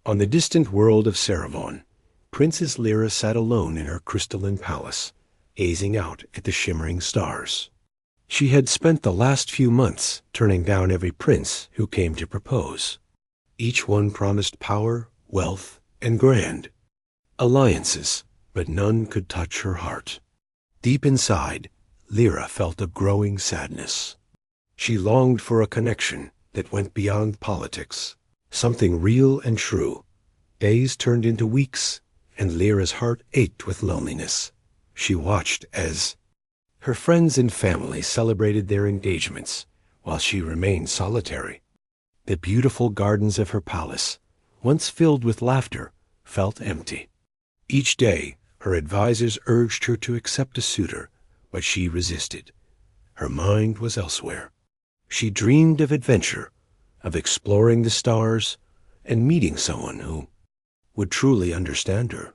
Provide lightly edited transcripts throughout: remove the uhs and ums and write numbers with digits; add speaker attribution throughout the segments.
Speaker 1: On the distant world of Ceravon, Princess Lyra sat alone in her crystalline palace, gazing out at the shimmering stars. She had spent the last few months turning down every prince who came to propose. Each one promised power, wealth, and grand alliances, but none could touch her heart. Deep inside, Lyra felt a growing sadness. She longed for a connection that went beyond politics, something real and true. Days turned into weeks, and Lyra's heart ached with loneliness. She watched as her friends and family celebrated their engagements, while she remained solitary. The beautiful gardens of her palace, once filled with laughter, felt empty. Each day, her advisors urged her to accept a suitor, but she resisted. Her mind was elsewhere. She dreamed of adventure, of exploring the stars, and meeting someone who would truly understand her.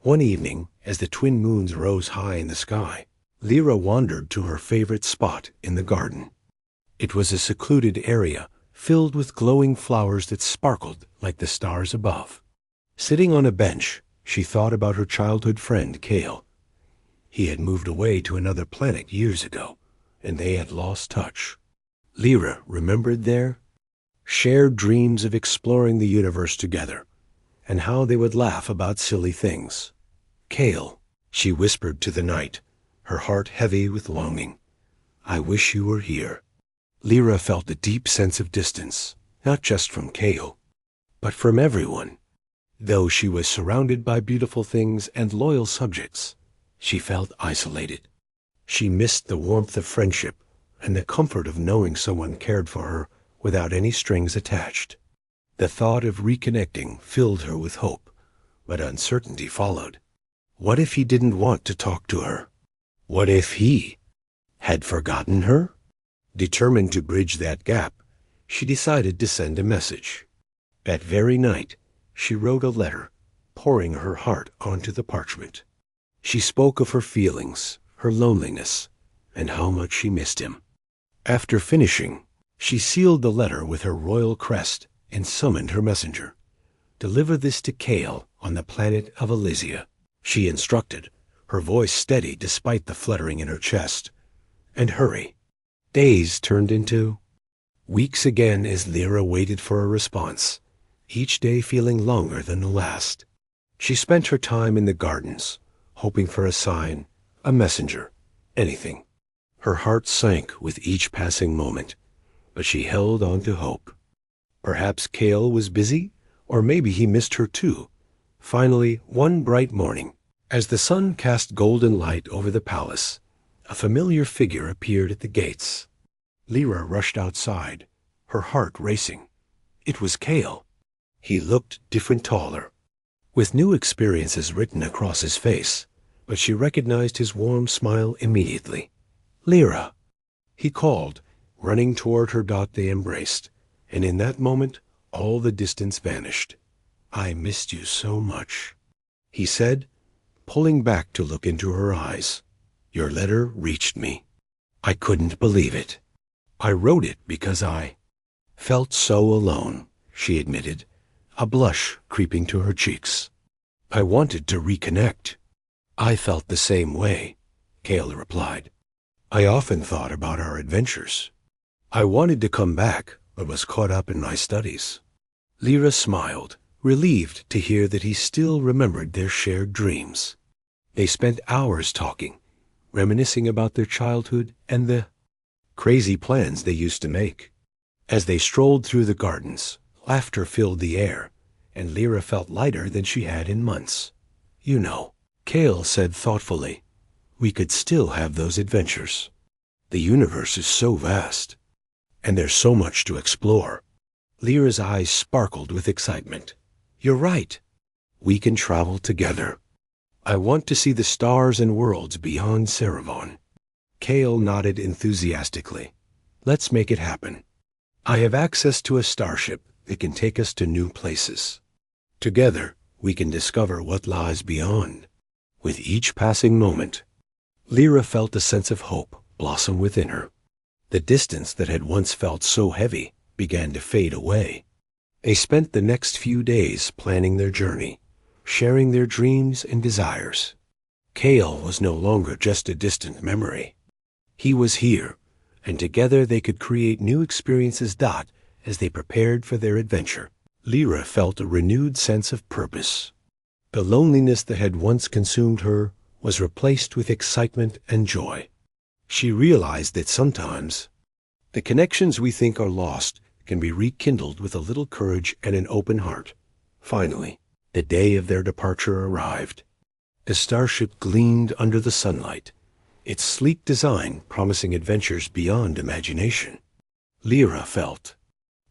Speaker 1: One evening, as the twin moons rose high in the sky, Lyra wandered to her favorite spot in the garden. It was a secluded area filled with glowing flowers that sparkled like the stars above. Sitting on a bench, she thought about her childhood friend, Kale. He had moved away to another planet years ago, and they had lost touch. Lyra remembered their shared dreams of exploring the universe together, and how they would laugh about silly things. Kale, she whispered to the night, her heart heavy with longing. I wish you were here. Lyra felt a deep sense of distance, not just from Kale, but from everyone. Though she was surrounded by beautiful things and loyal subjects, she felt isolated. She missed the warmth of friendship and the comfort of knowing someone cared for her without any strings attached. The thought of reconnecting filled her with hope, but uncertainty followed. What if he didn't want to talk to her? What if he had forgotten her? Determined to bridge that gap, she decided to send a message. That very night, she wrote a letter, pouring her heart onto the parchment. She spoke of her feelings, her loneliness, and how much she missed him. After finishing, she sealed the letter with her royal crest and summoned her messenger. Deliver this to Kale on the planet of Elysia, she instructed, her voice steady despite the fluttering in her chest. And hurry. Days turned into weeks again as Lyra waited for a response, each day feeling longer than the last. She spent her time in the gardens, hoping for a sign, a messenger, anything. Her heart sank with each passing moment, but she held on to hope. Perhaps Kale was busy, or maybe he missed her too. Finally, one bright morning, as the sun cast golden light over the palace, a familiar figure appeared at the gates. Lyra rushed outside, her heart racing. It was Kale. He looked different, taller, with new experiences written across his face, but she recognized his warm smile immediately. Lyra, he called, running toward her. They embraced, and in that moment, all the distance vanished. I missed you so much, he said, pulling back to look into her eyes. Your letter reached me. I couldn't believe it. I wrote it because I felt so alone, she admitted, a blush creeping to her cheeks. I wanted to reconnect. I felt the same way, Kale replied. I often thought about our adventures. I wanted to come back, but was caught up in my studies. Lyra smiled, relieved to hear that he still remembered their shared dreams. They spent hours talking, reminiscing about their childhood and the crazy plans they used to make. As they strolled through the gardens, laughter filled the air, and Lyra felt lighter than she had in months. You know, Kale said thoughtfully, we could still have those adventures. The universe is so vast, and there's so much to explore. Lyra's eyes sparkled with excitement. You're right. We can travel together. I want to see the stars and worlds beyond Ceravon. Kale nodded enthusiastically. Let's make it happen. I have access to a starship that can take us to new places. Together, we can discover what lies beyond. With each passing moment, Lyra felt a sense of hope blossom within her. The distance that had once felt so heavy began to fade away. They spent the next few days planning their journey, sharing their dreams and desires. Kale was no longer just a distant memory. He was here, and together they could create new experiences. As they prepared for their adventure, Lyra felt a renewed sense of purpose. The loneliness that had once consumed her was replaced with excitement and joy. She realized that sometimes the connections we think are lost can be rekindled with a little courage and an open heart. Finally, the day of their departure arrived. The starship gleamed under the sunlight, its sleek design promising adventures beyond imagination. Lyra felt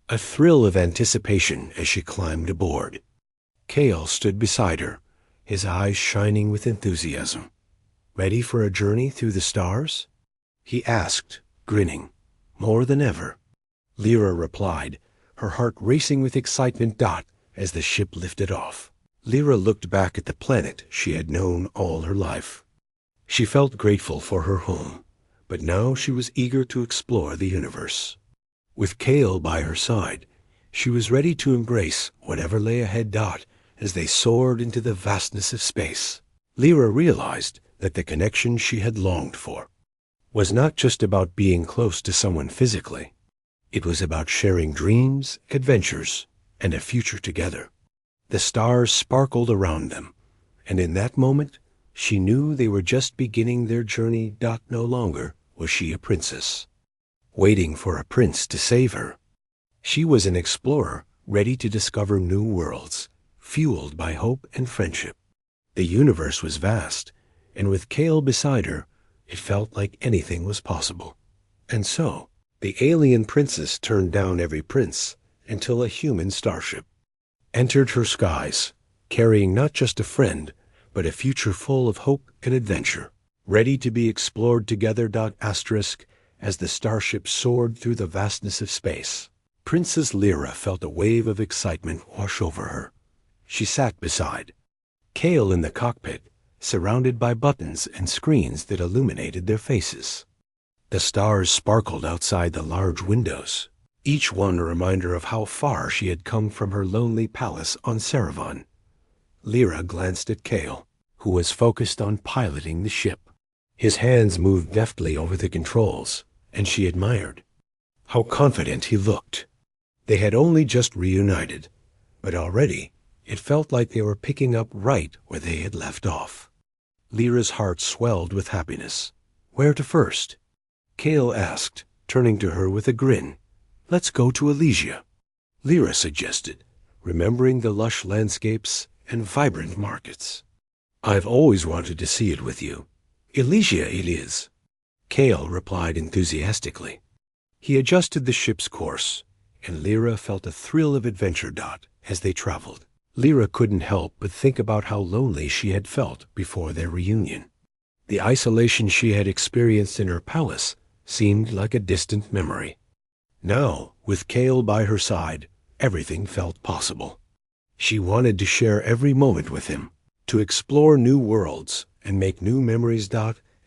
Speaker 1: a thrill of anticipation as she climbed aboard. Kale stood beside her, his eyes shining with enthusiasm. "Ready for a journey through the stars?" he asked, grinning more than ever. Lyra replied, her heart racing with excitement. As the ship lifted off, Lyra looked back at the planet she had known all her life. She felt grateful for her home, but now she was eager to explore the universe. With Kale by her side, she was ready to embrace whatever lay ahead. As they soared into the vastness of space, Lyra realized that the connection she had longed for was not just about being close to someone physically. It was about sharing dreams, adventures, and a future together. The stars sparkled around them, and in that moment, she knew they were just beginning their journey. No longer was she a princess, waiting for a prince to save her. She was an explorer, ready to discover new worlds, fueled by hope and friendship. The universe was vast, and with Kale beside her, it felt like anything was possible. And so, the alien princess turned down every prince until a human starship entered her skies, carrying not just a friend, but a future full of hope and adventure, ready to be explored together. As the starship soared through the vastness of space, Princess Lyra felt a wave of excitement wash over her. She sat beside Kale in the cockpit, surrounded by buttons and screens that illuminated their faces. The stars sparkled outside the large windows, each one a reminder of how far she had come from her lonely palace on Ceravon. Lyra glanced at Kale, who was focused on piloting the ship. His hands moved deftly over the controls, and she admired how confident he looked. They had only just reunited, but already it felt like they were picking up right where they had left off. Lyra's heart swelled with happiness. "Where to first?" Kale asked, turning to her with a grin. "Let's go to Elysia," Lyra suggested, remembering the lush landscapes and vibrant markets. "I've always wanted to see it with you. Elysia it is," Kale replied enthusiastically. He adjusted the ship's course, and Lyra felt a thrill of adventure. As they traveled, Lyra couldn't help but think about how lonely she had felt before their reunion. The isolation she had experienced in her palace seemed like a distant memory. Now, with Kale by her side, everything felt possible. She wanted to share every moment with him, to explore new worlds and make new memories.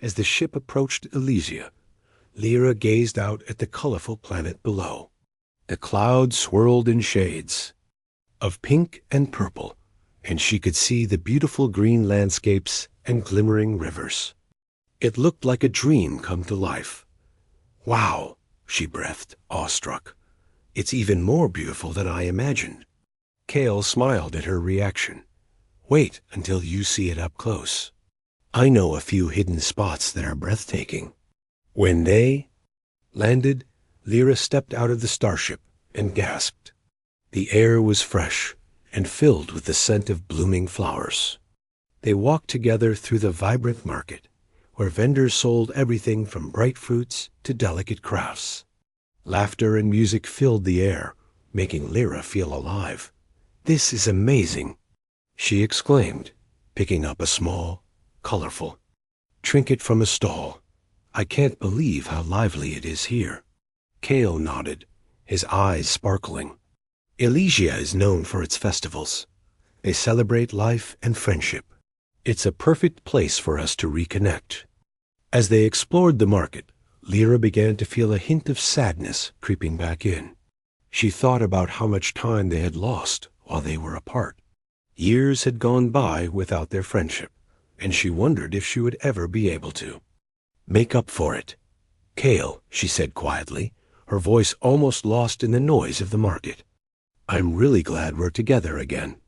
Speaker 1: As the ship approached Elysia, Lyra gazed out at the colorful planet below. The clouds swirled in shades of pink and purple, and she could see the beautiful green landscapes and glimmering rivers. It looked like a dream come to life. "Wow," she breathed, awestruck. "It's even more beautiful than I imagined." Kale smiled at her reaction. "Wait until you see it up close. I know a few hidden spots that are breathtaking." When they landed, Lyra stepped out of the starship and gasped. The air was fresh and filled with the scent of blooming flowers. They walked together through the vibrant market, where vendors sold everything from bright fruits to delicate crafts. Laughter and music filled the air, making Lyra feel alive. "This is amazing," she exclaimed, picking up a small, colorful trinket from a stall. "I can't believe how lively it is here." Kale nodded, his eyes sparkling. Elysia is known for its festivals. They celebrate life and friendship. It's a perfect place for us to reconnect. As they explored the market, Lyra began to feel a hint of sadness creeping back in. She thought about how much time they had lost while they were apart. Years had gone by without their friendship, and she wondered if she would ever be able to make up for it. "Kale," she said quietly, her voice almost lost in the noise of the market. "I'm really glad we're together again.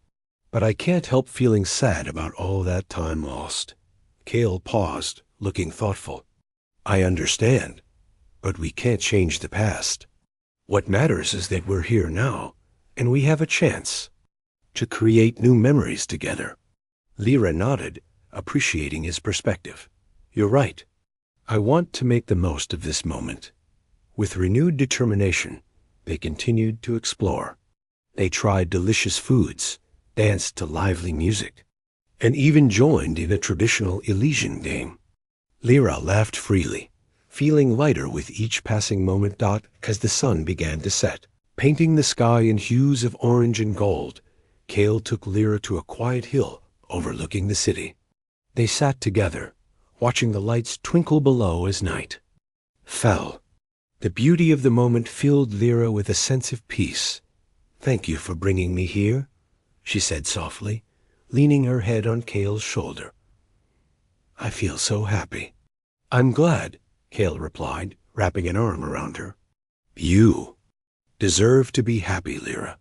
Speaker 1: But I can't help feeling sad about all that time lost." Kale paused, looking thoughtful. "I understand, but we can't change the past. What matters is that we're here now, and we have a chance to create new memories together." Lyra nodded, appreciating his perspective. "You're right. I want to make the most of this moment." With renewed determination, they continued to explore. They tried delicious foods, danced to lively music, and even joined in a traditional Elysian game. Lyra laughed freely, feeling lighter with each passing moment. As the sun began to set, painting the sky in hues of orange and gold, Kale took Lyra to a quiet hill overlooking the city. They sat together, watching the lights twinkle below as night fell. The beauty of the moment filled Lyra with a sense of peace. "Thank you for bringing me here," she said softly, leaning her head on Kale's shoulder. "I feel so happy." "I'm glad," Kale replied, wrapping an arm around her. "You deserve to be happy, Lyra.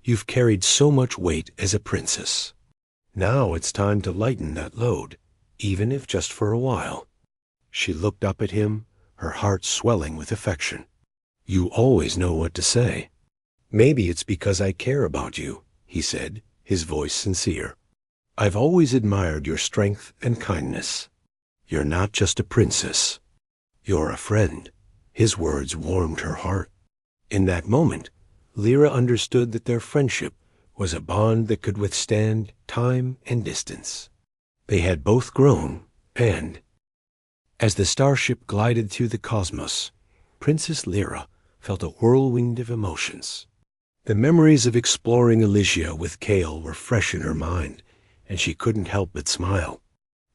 Speaker 1: You've carried so much weight as a princess. Now it's time to lighten that load, even if just for a while." She looked up at him, her heart swelling with affection. "You always know what to say." "Maybe it's because I care about you," he said, his voice sincere. "I've always admired your strength and kindness. You're not just a princess. You're a friend." His words warmed her heart. In that moment, Lyra understood that their friendship was a bond that could withstand time and distance. They had both grown, and as the starship glided through the cosmos, Princess Lyra felt a whirlwind of emotions. The memories of exploring Elysia with Kale were fresh in her mind, and she couldn't help but smile.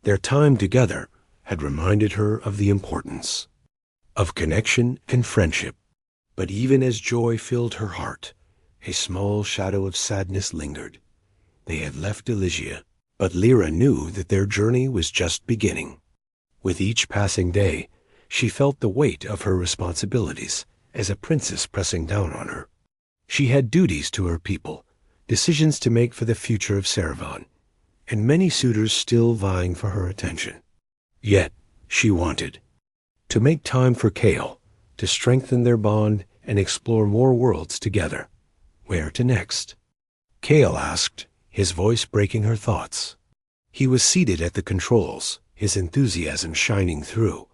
Speaker 1: Their time together had reminded her of the importance of connection and friendship. But even as joy filled her heart, a small shadow of sadness lingered. They had left Elysia, but Lyra knew that their journey was just beginning. With each passing day, she felt the weight of her responsibilities as a princess pressing down on her. She had duties to her people, decisions to make for the future of Ceravon, and many suitors still vying for her attention. Yet she wanted to make time for Kale, to strengthen their bond and explore more worlds together. Where to next? Kale asked, his voice breaking her thoughts. He was seated at the controls, his enthusiasm shining through.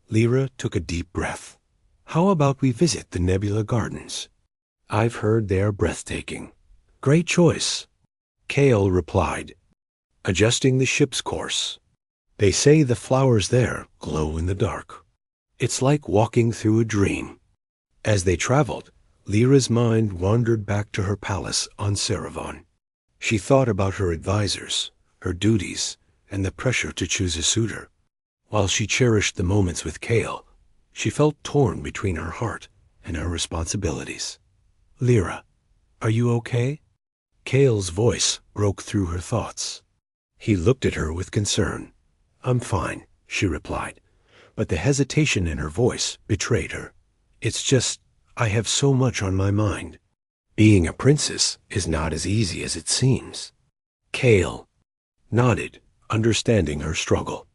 Speaker 1: Lyra took a deep breath. "How about we visit the Nebula Gardens? I've heard they are breathtaking." "Great choice," Kale replied, adjusting the ship's course. "They say the flowers there glow in the dark. It's like walking through a dream." As they traveled, Lyra's mind wandered back to her palace on Ceravon. She thought about her advisors, her duties, and the pressure to choose a suitor. While she cherished the moments with Kale, she felt torn between her heart and her responsibilities. "Lyra, are you okay?" Kale's voice broke through her thoughts. He looked at her with concern. "I'm fine," she replied, but the hesitation in her voice betrayed her. "It's just, I have so much on my mind. Being a princess is not as easy as it seems." Kale nodded, understanding her struggle.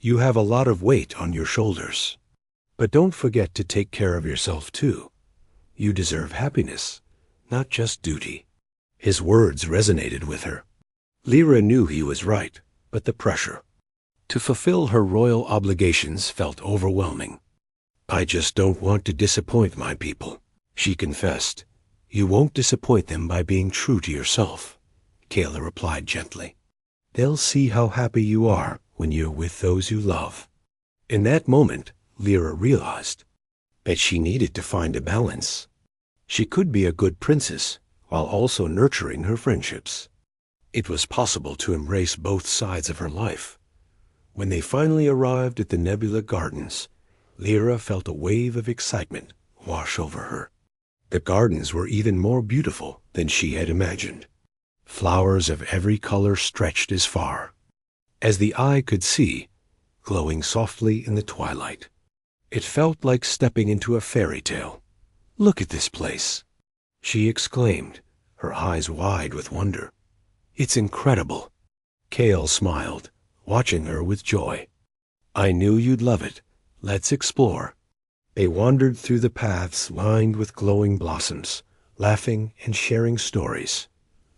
Speaker 1: "You have a lot of weight on your shoulders. But don't forget to take care of yourself too. You deserve happiness, not just duty." His words resonated with her. Lyra knew he was right, but the pressure to fulfill her royal obligations felt overwhelming. "I just don't want to disappoint my people," she confessed. "You won't disappoint them by being true to yourself," Kayla replied gently. "They'll see how happy you are when you're with those you love." In that moment, Lyra realized that she needed to find a balance. She could be a good princess while also nurturing her friendships. It was possible to embrace both sides of her life. When they finally arrived at the Nebula Gardens, Lyra felt a wave of excitement wash over her. The gardens were even more beautiful than she had imagined. Flowers of every color stretched as far as the eye could see, glowing softly in the twilight. It felt like stepping into a fairy tale. "Look at this place," she exclaimed, her eyes wide with wonder. "It's incredible." Kale smiled, watching her with joy. "I knew you'd love it. Let's explore." They wandered through the paths lined with glowing blossoms, laughing and sharing stories.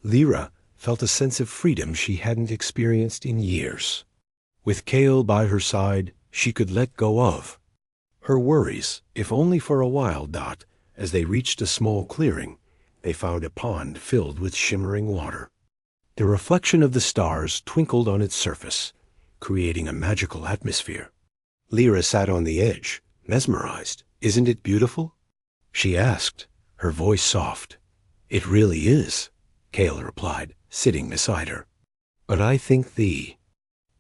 Speaker 1: Lyra felt a sense of freedom she hadn't experienced in years. With Kale by her side, she could let go of her worries, if only for a while. As they reached a small clearing, they found a pond filled with shimmering water. The reflection of the stars twinkled on its surface, creating a magical atmosphere. Lyra sat on the edge, mesmerized. "Isn't it beautiful?" she asked, her voice soft. "It really is," Kale replied, sitting beside her. "But I think the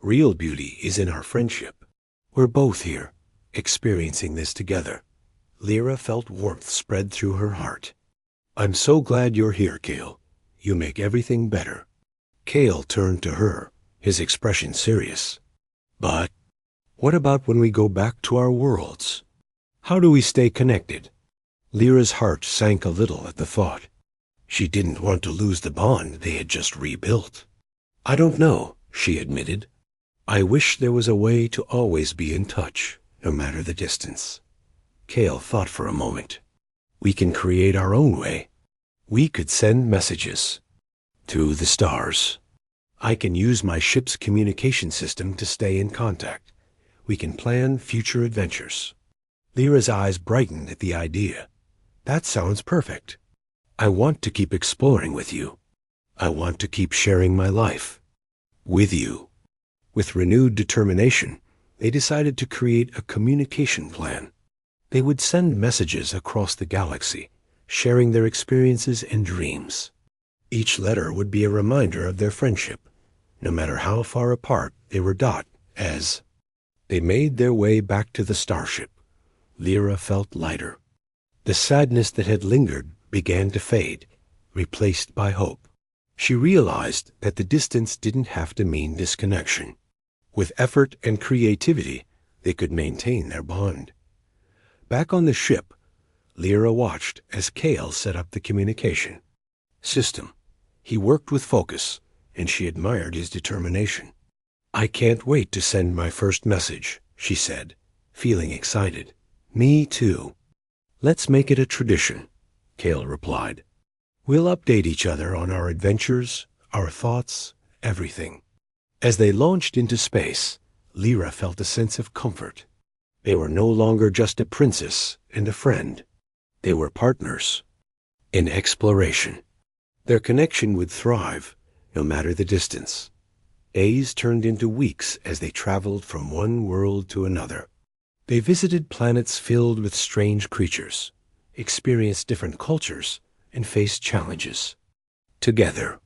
Speaker 1: real beauty is in our friendship. We're both here, experiencing this together." Lyra felt warmth spread through her heart. "I'm so glad you're here, Kale. You make everything better." Kale turned to her, his expression serious. "But what about when we go back to our worlds? How do we stay connected?" Lyra's heart sank a little at the thought. She didn't want to lose the bond they had just rebuilt. "I don't know," she admitted. "I wish there was a way to always be in touch, no matter the distance." Kale thought for a moment. "We can create our own way. We could send messages to the stars. I can use my ship's communication system to stay in contact. We can plan future adventures." Lyra's eyes brightened at the idea. "That sounds perfect. I want to keep exploring with you. I want to keep sharing my life with you." With renewed determination, they decided to create a communication plan. They would send messages across the galaxy, sharing their experiences and dreams. Each letter would be a reminder of their friendship, no matter how far apart they were. As they made their way back to the starship, Lyra felt lighter. The sadness that had lingered began to fade, replaced by hope. She realized that the distance didn't have to mean disconnection. With effort and creativity, they could maintain their bond. Back on the ship, Lyra watched as Kale set up the communication system. He worked with focus, and she admired his determination. "I can't wait to send my first message," she said, feeling excited. "Me too." "Let's make it a tradition," Kale replied. "We'll update each other on our adventures, our thoughts, everything." As they launched into space, Lyra felt a sense of comfort. They were no longer just a princess and a friend. They were partners in exploration. Their connection would thrive, no matter the distance. Days turned into weeks as they traveled from one world to another. They visited planets filled with strange creatures, experienced different cultures, and faced challenges together.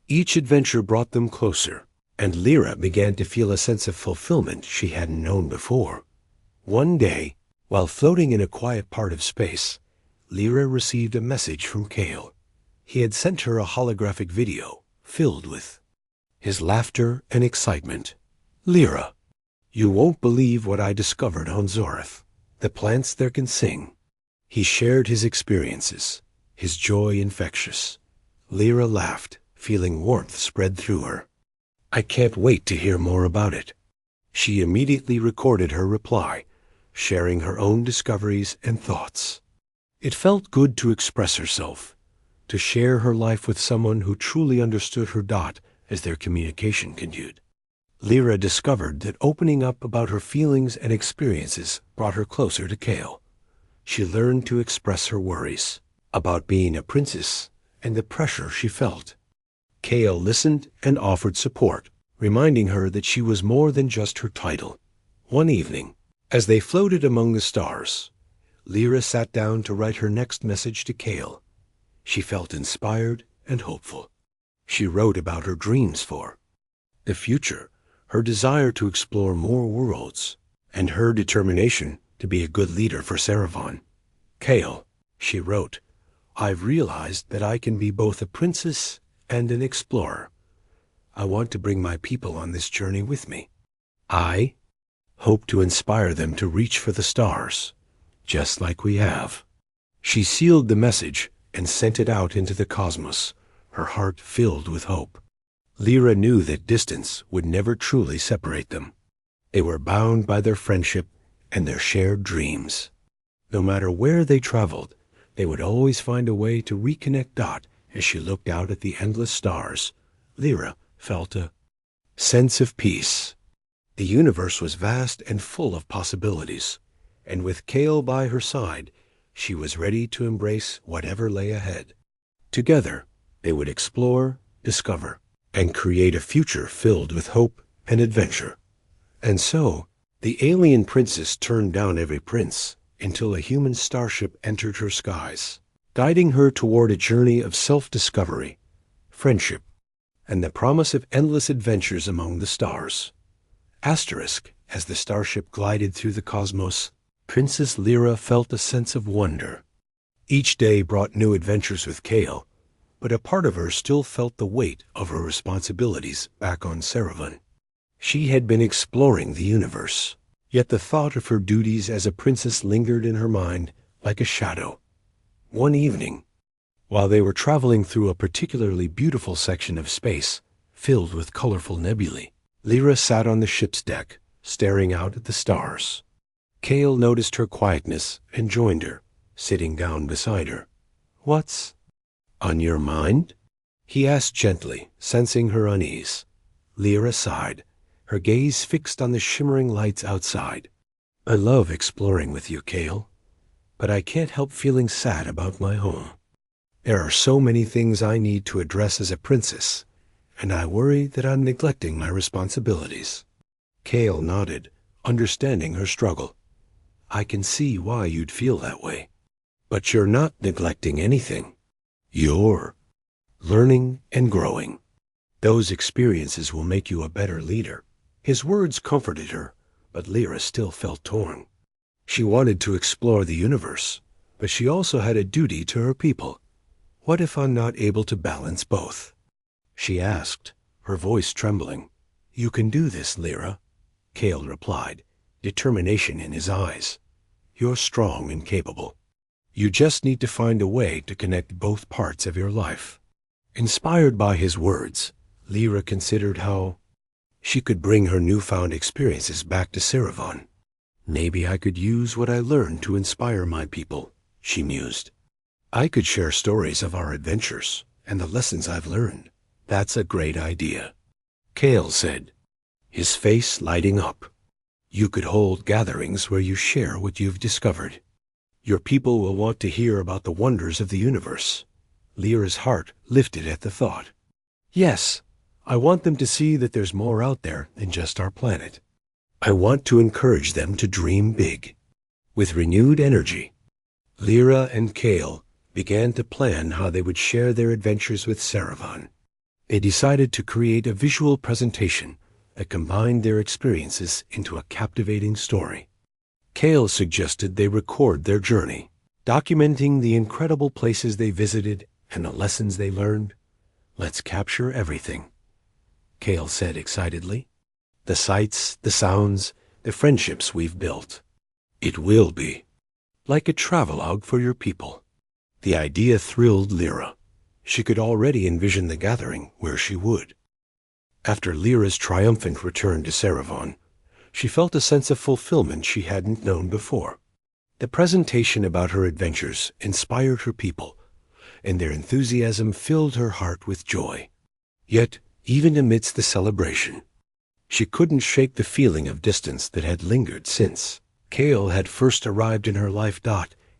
Speaker 1: Each adventure brought them closer, and Lyra began to feel a sense of fulfillment she hadn't known before. One day, while floating in a quiet part of space, Lyra received a message from Kale. He had sent her a holographic video filled with his laughter and excitement. "Lyra, you won't believe what I discovered on Zoreth. The plants there can sing." He shared his experiences, his joy infectious. Lyra laughed, feeling warmth spread through her. "I can't wait to hear more about it." She immediately recorded her reply, sharing her own discoveries and thoughts. It felt good to express herself, to share her life with someone who truly understood her. As their communication continued, Lyra discovered that opening up about her feelings and experiences brought her closer to Kale. She learned to express her worries about being a princess and the pressure she felt. Kale listened and offered support, reminding her that she was more than just her title. One evening, as they floated among the stars, Lyra sat down to write her next message to Kale. She felt inspired and hopeful. She wrote about her dreams for the future, her desire to explore more worlds, and her determination to be a good leader for Saravon. "Kale," she wrote, I've realized that I can be both a princess and an explorer. I want to bring my people on this journey with me. I hope to inspire them to reach for the stars, just like we have." She sealed the message and sent it out into the cosmos, her heart filled with hope. Lyra knew that distance would never truly separate them. They were bound by their friendship and their shared dreams. No matter where they traveled, they would always find a way to reconnect. As she looked out at the endless stars, Lyra felt a sense of peace. The universe was vast and full of possibilities, and with Kale by her side, she was ready to embrace whatever lay ahead. Together, they would explore, discover, and create a future filled with hope and adventure. And so, the alien princess turned down every prince until a human starship entered her skies, guiding her toward a journey of self-discovery, friendship, and the promise of endless adventures among the stars. Asterisk, as the starship glided through the cosmos, Princess Lyra felt a sense of wonder. Each day brought new adventures with Kale, but a part of her still felt the weight of her responsibilities back on Cerevan. She had been exploring the universe, yet the thought of her duties as a princess lingered in her mind like a shadow. One evening, while they were traveling through a particularly beautiful section of space filled with colorful nebulae, Lyra sat on the ship's deck, staring out at the stars. Kale noticed her quietness and joined her, sitting down beside her. "What's on your mind?" he asked gently, sensing her unease. Lyra sighed, her gaze fixed on the shimmering lights outside. "I love exploring with you, Kale, but I can't help feeling sad about my home. There are so many things I need to address as a princess, and I worry that I'm neglecting my responsibilities." Kale nodded, understanding her struggle. "I can see why you'd feel that way. But you're not neglecting anything. You're learning and growing. Those experiences will make you a better leader." His words comforted her, but Lyra still felt torn. She wanted to explore the universe, but she also had a duty to her people. "What if I'm not able to balance both?" she asked, her voice trembling. "You can do this, Lyra," Kale replied, determination in his eyes. "You're strong and capable. You just need to find a way to connect both parts of your life." Inspired by his words, Lyra considered how she could bring her newfound experiences back to Cerevan. "Maybe I could use what I learned to inspire my people," she mused. "I could share stories of our adventures and the lessons I've learned." "That's a great idea," Kale said, his face lighting up. "You could hold gatherings where you share what you've discovered. Your people will want to hear about the wonders of the universe." Lyra's heart lifted at the thought. "Yes, I want them to see that there's more out there than just our planet. I want to encourage them to dream big." With renewed energy, Lyra and Kale began to plan how they would share their adventures with Cerevan. They decided to create a visual presentation that combined their experiences into a captivating story. Kale suggested they record their journey, documenting the incredible places they visited and the lessons they learned. "Let's capture everything," Kale said excitedly. "The sights, the sounds, the friendships we've built. It will be like a travelogue for your people." The idea thrilled Lyra. She could already envision the gathering where she would. After Lyra's triumphant return to Cerevan, she felt a sense of fulfillment she hadn't known before. The presentation about her adventures inspired her people, and their enthusiasm filled her heart with joy. Yet, even amidst the celebration, she couldn't shake the feeling of distance that had lingered since Kale had first arrived in her life.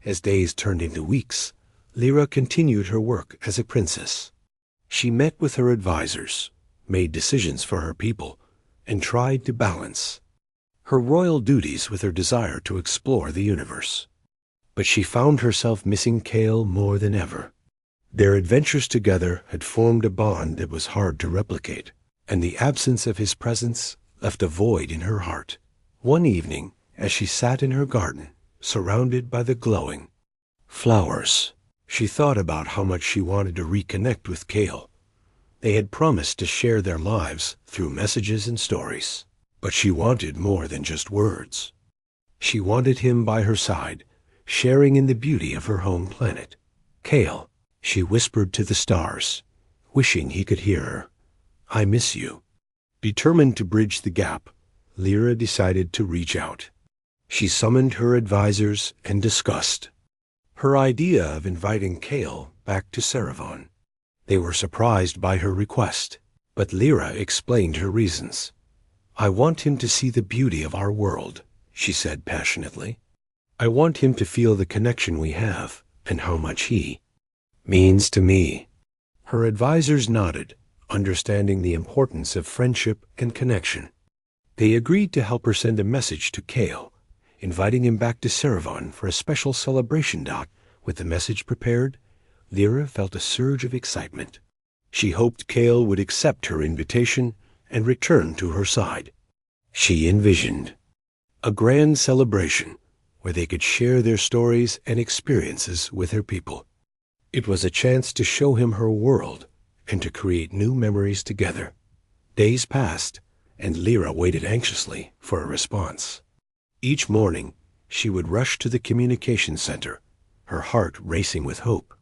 Speaker 1: As days turned into weeks, Lyra continued her work as a princess. She met with her advisors, made decisions for her people, and tried to balance her royal duties with her desire to explore the universe. But she found herself missing Kale more than ever. Their adventures together had formed a bond that was hard to replicate, and the absence of his presence left a void in her heart. One evening, as she sat in her garden, surrounded by the glowing flowers, She thought about how much she wanted to reconnect with Kale. They had promised to share their lives through messages and stories. But she wanted more than just words. She wanted him by her side, sharing in the beauty of her home planet. Kale, she whispered to the stars, wishing he could hear her. I miss you. Determined to bridge the gap, Lyra decided to reach out. She summoned her advisors and discussed her idea of inviting Kale back to Ceravon. They were surprised by her request, but Lyra explained her reasons. I want him to see the beauty of our world, she said passionately. I want him to feel the connection we have and how much he means to me. Her advisors nodded, understanding the importance of friendship and connection. They agreed to help her send a message to Kale, inviting him back to Ceravon for a special celebration. With the message prepared, Lyra felt a surge of excitement. She hoped Kale would accept her invitation and return to her side. She envisioned a grand celebration where they could share their stories and experiences with her people. It was a chance to show him her world and to create new memories together. Days passed, and Lyra waited anxiously for a response. Each morning, she would rush to the communication center, her heart racing with hope.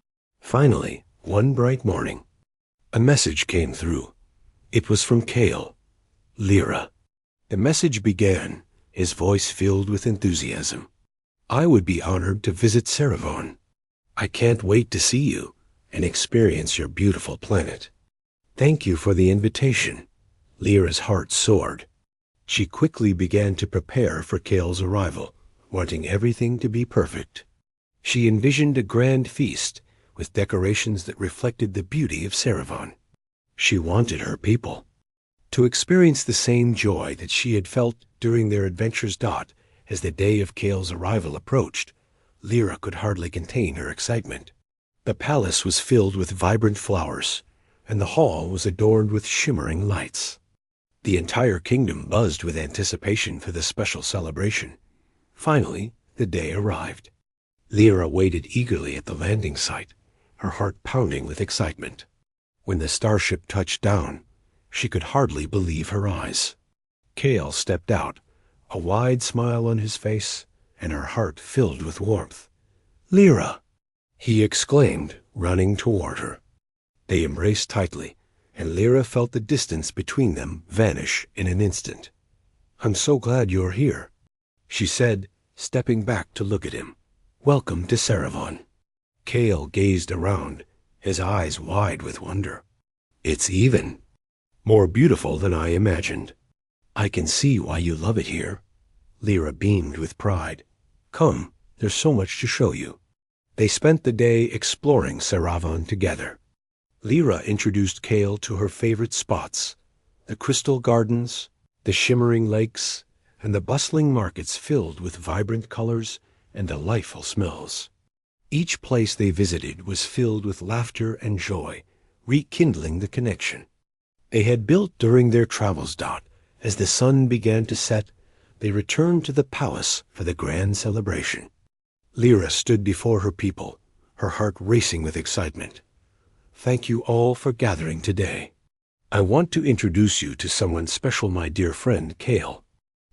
Speaker 1: Finally, one bright morning, a message came through. It was from Kale. Lyra. The message began, his voice filled with enthusiasm. I would be honored to visit Ceravon. I can't wait to see you and experience your beautiful planet. Thank you for the invitation. Lyra's heart soared. She quickly began to prepare for Kale's arrival, wanting everything to be perfect. She envisioned a grand feast with decorations that reflected the beauty of Ceravon. She wanted her people to experience the same joy that she had felt during their adventures. As the day of Kale's arrival approached, Lyra could hardly contain her excitement. The palace was filled with vibrant flowers, and the hall was adorned with shimmering lights. The entire kingdom buzzed with anticipation for the special celebration. Finally, the day arrived. Lyra waited eagerly at the landing site, her heart pounding with excitement. When the starship touched down, she could hardly believe her eyes. Kale stepped out, a wide smile on his face, and her heart filled with warmth. Lyra! He exclaimed, running toward her. They embraced tightly, and Lyra felt the distance between them vanish in an instant. I'm so glad you're here, she said, stepping back to look at him. Welcome to Ceravon. Kale gazed around, his eyes wide with wonder. It's even more beautiful than I imagined. I can see why you love it here. Lyra beamed with pride. Come, there's so much to show you. They spent the day exploring Ceravon together. Lyra introduced Kale to her favorite spots, the crystal gardens, the shimmering lakes, and the bustling markets filled with vibrant colors and delightful smells. Each place they visited was filled with laughter and joy, rekindling the connection they had built during their travels. As the sun began to set, they returned to the palace for the grand celebration. Lyra stood before her people, her heart racing with excitement. Thank you all for gathering today. I want to introduce you to someone special, my dear friend Kale.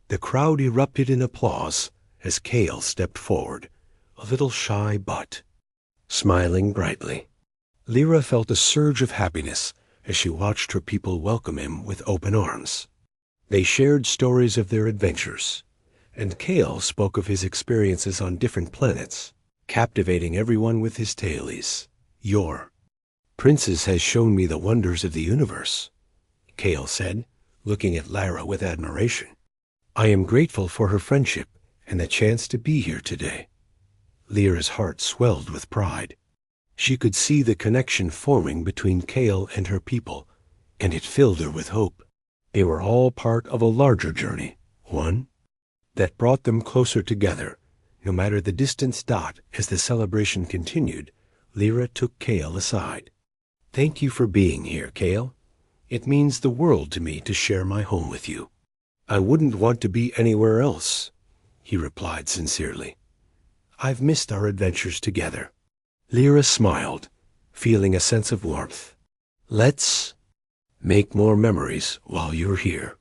Speaker 1: The crowd erupted in applause as Kale stepped forward, a little shy but smiling brightly. Lyra felt a surge of happiness as she watched her people welcome him with open arms. They shared stories of their adventures, and Kale spoke of his experiences on different planets, captivating everyone with his tales. Your princess has shown me the wonders of the universe, Kale said, looking at Lyra with admiration. I am grateful for her friendship and the chance to be here today. Lyra's heart swelled with pride. She could see the connection forming between Kale and her people, and it filled her with hope. They were all part of a larger journey, one that brought them closer together, no matter the distance. As the celebration continued, Lyra took Kale aside. Thank you for being here, Kale. It means the world to me to share my home with you. I wouldn't want to be anywhere else, he replied sincerely. I've missed our adventures together. Lyra smiled, feeling a sense of warmth. Let's make more memories while you're here.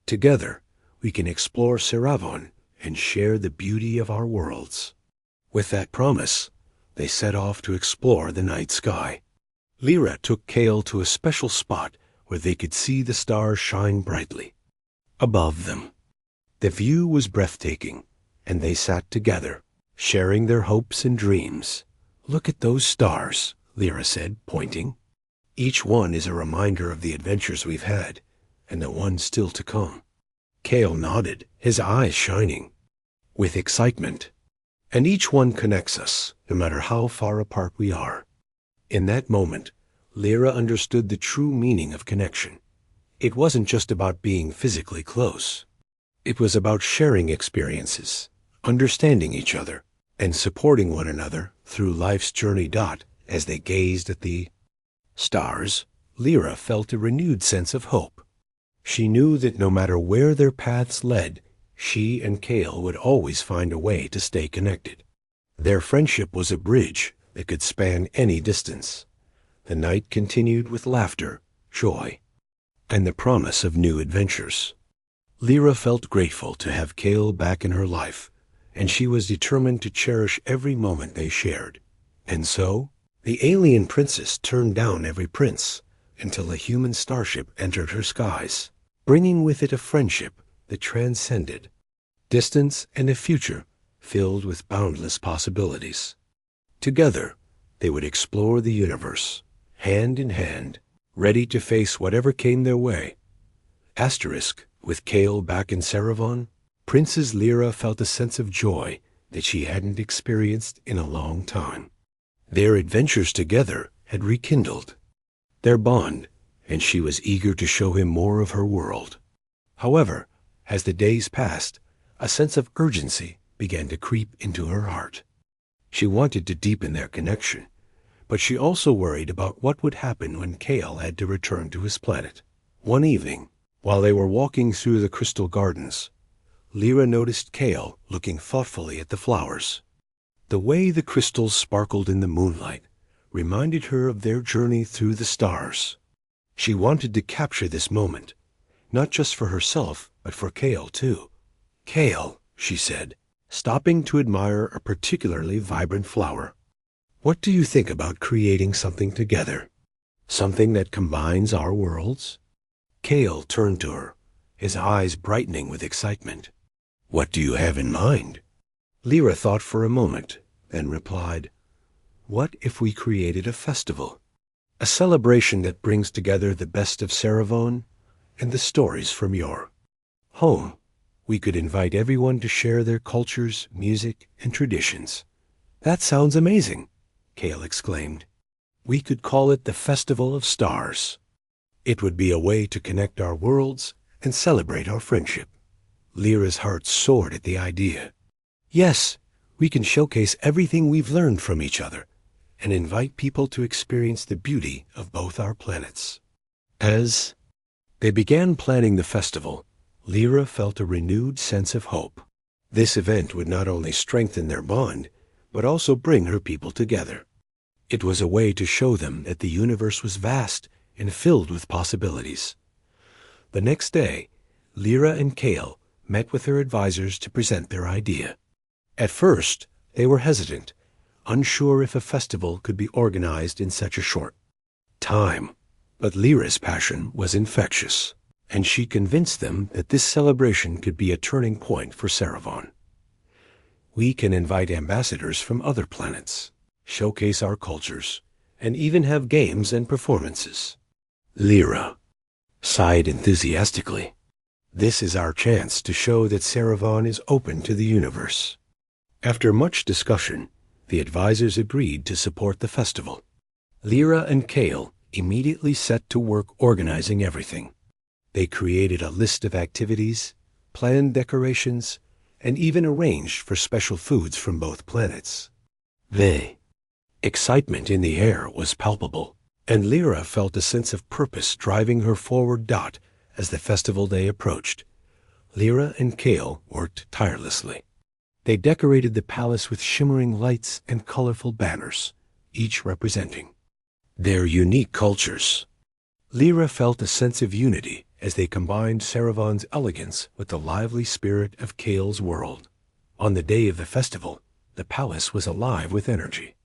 Speaker 1: Together, we can explore Ceravon and share the beauty of our worlds. With that promise, they set off to explore the night sky. Lyra took Kale to a special spot where they could see the stars shine brightly. Above them, the view was breathtaking, and they sat together, sharing their hopes and dreams. Look at those stars, Lyra said, pointing. Each one is a reminder of the adventures we've had, and the ones still to come. Kale nodded, his eyes shining with excitement. And each one connects us, no matter how far apart we are. In that moment, Lyra understood the true meaning of connection. It wasn't just about being physically close. It was about sharing experiences, understanding each other, and supporting one another through life's journey. As they gazed at the stars, Lyra felt a renewed sense of hope. She knew that no matter where their paths led, she and Kale would always find a way to stay connected. Their friendship was a bridge that could span any distance. The night continued with laughter, joy, and the promise of new adventures. Lyra felt grateful to have Kale back in her life, and she was determined to cherish every moment they shared. And so, the alien princess turned down every prince until a human starship entered her skies, bringing with it a friendship that transcended distance and a future filled with boundless possibilities. Together, they would explore the universe, hand in hand, ready to face whatever came their way. With Kale back in Ceravon, Princess Lyra felt a sense of joy that she hadn't experienced in a long time. Their adventures together had rekindled their bond, and she was eager to show him more of her world. However, as the days passed, a sense of urgency began to creep into her heart. She wanted to deepen their connection, but she also worried about what would happen when Kale had to return to his planet. One evening, while they were walking through the crystal gardens, Lyra noticed Kale looking thoughtfully at the flowers. The way the crystals sparkled in the moonlight reminded her of their journey through the stars. She wanted to capture this moment, not just for herself, but for Kale too. Kale, she said, stopping to admire a particularly vibrant flower. What do you think about creating something together? Something that combines our worlds? Kale turned to her, his eyes brightening with excitement. What do you have in mind? Lyra thought for a moment, then replied, What if we created a festival? A celebration that brings together the best of Ceravon and the stories from your home. We could invite everyone to share their cultures, music, and traditions. That sounds amazing, Kale exclaimed. We could call it the Festival of Stars. It would be a way to connect our worlds and celebrate our friendship. Lyra's heart soared at the idea. Yes, we can showcase everything we've learned from each other and invite people to experience the beauty of both our planets. As they began planning the festival, Lyra felt a renewed sense of hope. This event would not only strengthen their bond, but also bring her people together. It was a way to show them that the universe was vast and filled with possibilities. The next day, Lyra and Kale met with their advisors to present their idea. At first, they were hesitant, unsure if a festival could be organized in such a short time. But Lyra's passion was infectious, and she convinced them that this celebration could be a turning point for Ceravon. We can invite ambassadors from other planets, showcase our cultures, and even have games and performances. Lyra sighed enthusiastically. This is our chance to show that Ceravon is open to the universe. After much discussion, the advisors agreed to support the festival. Lyra and Kale immediately set to work organizing everything. They created a list of activities, planned decorations, and even arranged for special foods from both planets. The excitement in the air was palpable, and Lyra felt a sense of purpose driving her forward. As the festival day approached, Lyra and Kale worked tirelessly. They decorated the palace with shimmering lights and colorful banners, each representing their unique cultures. Lyra felt a sense of unity as they combined Saravon's elegance with the lively spirit of Kale's world. On the day of the festival, the palace was alive with energy.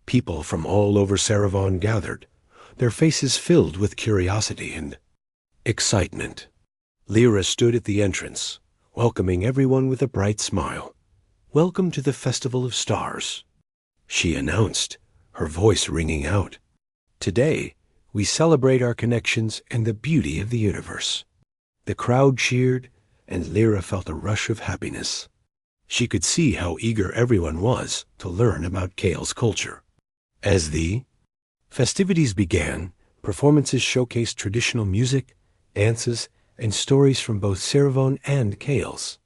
Speaker 1: People from all over Saravon gathered, their faces filled with curiosity and excitement. Lyra stood at the entrance, welcoming everyone with a bright smile. "Welcome to the Festival of Stars," she announced, her voice ringing out. "Today, we celebrate our connections and the beauty of the universe." The crowd cheered, and Lyra felt a rush of happiness. She could see how eager everyone was to learn about Kale's culture. As the festivities began, performances showcased traditional music, dances, and stories from both Saravon and Kale's